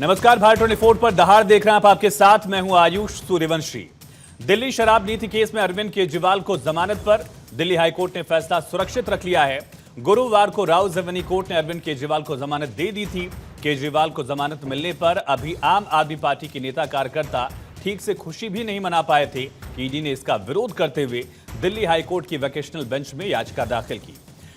नमस्कार, भारत 24 पर दहाड़ देख रहे हैं आप। आपके साथ मैं हूं आयुष सूर्यवंशी। दिल्ली शराब नीति केस में अरविंद केजरीवाल को जमानत पर दिल्ली हाईकोर्ट ने फैसला सुरक्षित रख लिया है। गुरुवार को राउज एवेन्यू कोर्ट ने अरविंद केजरीवाल को जमानत दे दी थी। केजरीवाल को जमानत मिलने पर अभी आम आदमी पार्टी के नेता कार्यकर्ता ठीक से खुशी भी नहीं मना पाए थे कि ईडी ने इसका विरोध करते हुए दिल्ली हाईकोर्ट की वेकेशनल बेंच में याचिका दाखिल की।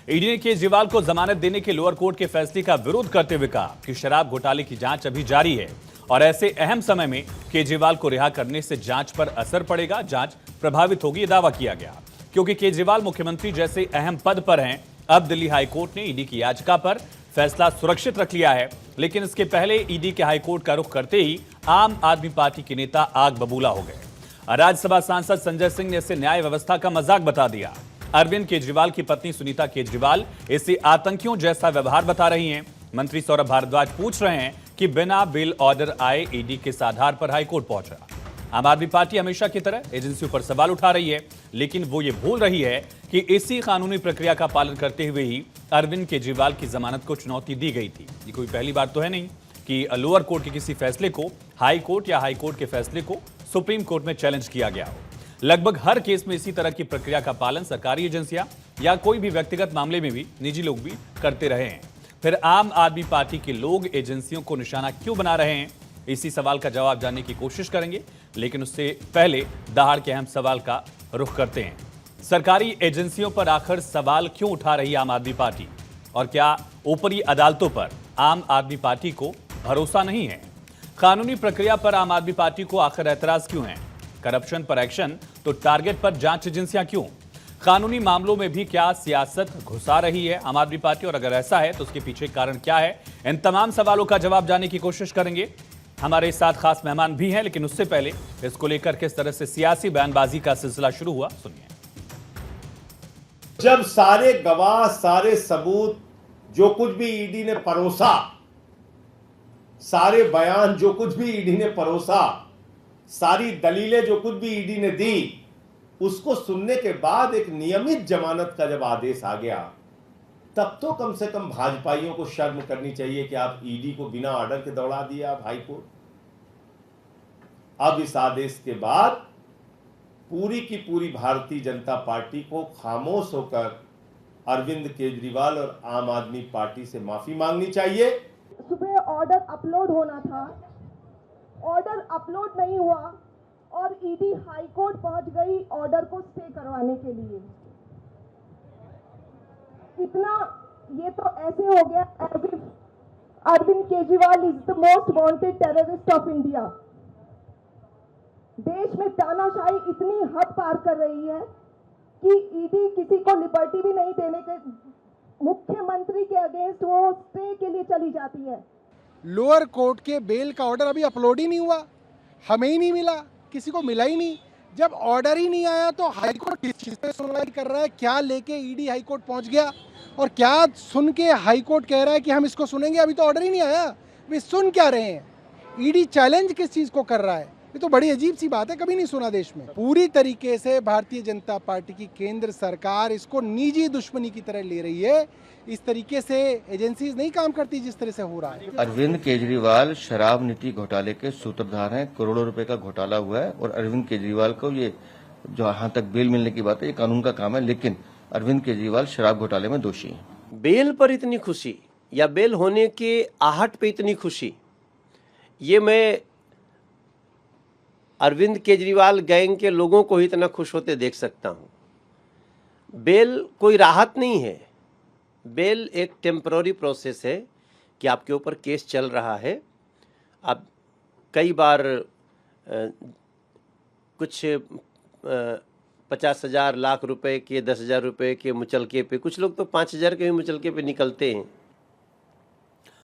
ईडी ने केजरीवाल को जमानत देने के लोअर कोर्ट के फैसले का विरोध करते हुए कहा कि शराब घोटाले की जांच अभी जारी है और ऐसे अहम समय में केजरीवाल को रिहा करने से जांच पर असर पड़ेगा, जांच प्रभावित होगी, दावा किया गया। क्योंकि केजरीवाल मुख्यमंत्री जैसे अहम पद पर हैं, अब दिल्ली हाईकोर्ट ने ईडी की याचिका पर फैसला सुरक्षित रख लिया है। लेकिन इसके पहले ईडी के हाईकोर्ट का रुख करते ही आम आदमी पार्टी के नेता आग बबूला हो गए। राज्यसभा सांसद संजय सिंह ने इसे न्याय व्यवस्था का मजाक बता दिया। अरविंद केजरीवाल की पत्नी सुनीता केजरीवाल इसे आतंकियों जैसा व्यवहार बता रही हैं। मंत्री सौरभ भारद्वाज पूछ रहे हैं कि बिना बेल ऑर्डर आए ईडी किस आधार पर हाईकोर्ट पहुंचा। आम आदमी पार्टी हमेशा की तरह एजेंसियों पर सवाल उठा रही है, लेकिन वो ये भूल रही है कि इसी कानूनी प्रक्रिया का पालन करते हुए ही अरविंद केजरीवाल की जमानत को चुनौती दी गई थी। ये कोई पहली बात तो है नहीं कि लोअर कोर्ट के किसी फैसले को हाई कोर्ट या हाई कोर्ट के फैसले को सुप्रीम कोर्ट में चैलेंज किया गया हो। लगभग हर केस में इसी तरह की प्रक्रिया का पालन सरकारी एजेंसियां या कोई भी व्यक्तिगत मामले में भी निजी लोग भी करते रहे हैं। फिर आम आदमी पार्टी के लोग एजेंसियों को निशाना क्यों बना रहे हैं, इसी सवाल का जवाब जानने की कोशिश करेंगे। लेकिन उससे पहले दहाड़ के अहम सवाल का रुख करते हैं। सरकारी एजेंसियों पर आखिर सवाल क्यों उठा रही आम आदमी पार्टी, और क्या ऊपरी अदालतों पर आम आदमी पार्टी को भरोसा नहीं है? कानूनी प्रक्रिया पर आम आदमी पार्टी को आखिर ऐतराज क्यों है? करप्शन पर एक्शन तो टारगेट पर जांच एजेंसियां क्यों? कानूनी मामलों में भी क्या सियासत घुसा रही है आम आदमी पार्टी, और अगर ऐसा है तो उसके पीछे कारण क्या है? इन तमाम सवालों का जवाब जानने की कोशिश करेंगे। हमारे साथ खास मेहमान भी हैं, लेकिन उससे पहले इसको लेकर किस तरह से सियासी बयानबाजी का सिलसिला शुरू हुआ, सुनिए। जब सारे गवाह, सारे सबूत, जो कुछ भी ईडी ने परोसा, सारे बयान जो कुछ भी ईडी ने परोसा, सारी दलीलें जो कुछ भी ईडी ने दी, उसको सुनने के बाद एक नियमित जमानत का जब आदेश आ गया, तब तो कम से कम भाजपाइयों को शर्म करनी चाहिए कि आप ईडी को बिना ऑर्डर के दौड़ा दिया आप हाईकोर्ट। अब इस आदेश के बाद पूरी की पूरी भारतीय जनता पार्टी को खामोश होकर अरविंद केजरीवाल और आम आदमी पार्टी से माफी मांगनी चाहिए। सुबह ऑर्डर अपलोड होना था, ऑर्डर अपलोड नहीं हुआ और ईडी हाई कोर्ट पहुंच गई ऑर्डर को स्टे करवाने के लिए। इतना ये तो ऐसे हो गया Arvind Kejriwal is the most wanted terrorist of India. देश में तानाशाही इतनी हद पार कर रही है कि ईडी किसी को लिबर्टी भी नहीं देने के, मुख्यमंत्री के अगेंस्ट वो स्टे के लिए चली जाती है। लोअर कोर्ट के बेल का ऑर्डर अभी अपलोड ही नहीं हुआ, हमें ही नहीं मिला, किसी को मिला ही नहीं। जब ऑर्डर ही नहीं आया तो हाई कोर्ट किस चीज़ पे सुनवाई कर रहा है? क्या लेके ईडी हाई कोर्ट पहुंच गया और क्या सुन के हाई कोर्ट कह रहा है कि हम इसको सुनेंगे? अभी तो ऑर्डर ही नहीं आया, वे सुन क्या रहे हैं? ईडी चैलेंज किस चीज़ को कर रहा है? ये तो बड़ी अजीब सी बात है, कभी नहीं सुना देश में। पूरी तरीके से भारतीय जनता पार्टी की केंद्र सरकार इसको निजी दुश्मनी की तरह ले रही है। इस तरीके से एजेंसीज नहीं काम करती जिस तरह से हो रहा है। अरविंद केजरीवाल शराब नीति घोटाले के सूत्रधार हैं। करोड़ों रुपए का घोटाला हुआ है और अरविंद केजरीवाल को ये जो यहाँ तक बेल मिलने की बात है, ये कानून का काम है, लेकिन अरविंद केजरीवाल शराब घोटाले में दोषी हैं। बेल पर इतनी खुशी या बेल होने के आहट पे इतनी खुशी, ये मैं अरविंद केजरीवाल गैंग के लोगों को ही इतना खुश होते देख सकता हूं। बेल कोई राहत नहीं है, बेल एक टेम्पररी प्रोसेस है कि आपके ऊपर केस चल रहा है। अब कई बार कुछ 50,000 लाख रुपए के, 10,000 रुपए के मुचलके पे, कुछ लोग तो 5,000 के भी मुचलके पे निकलते हैं।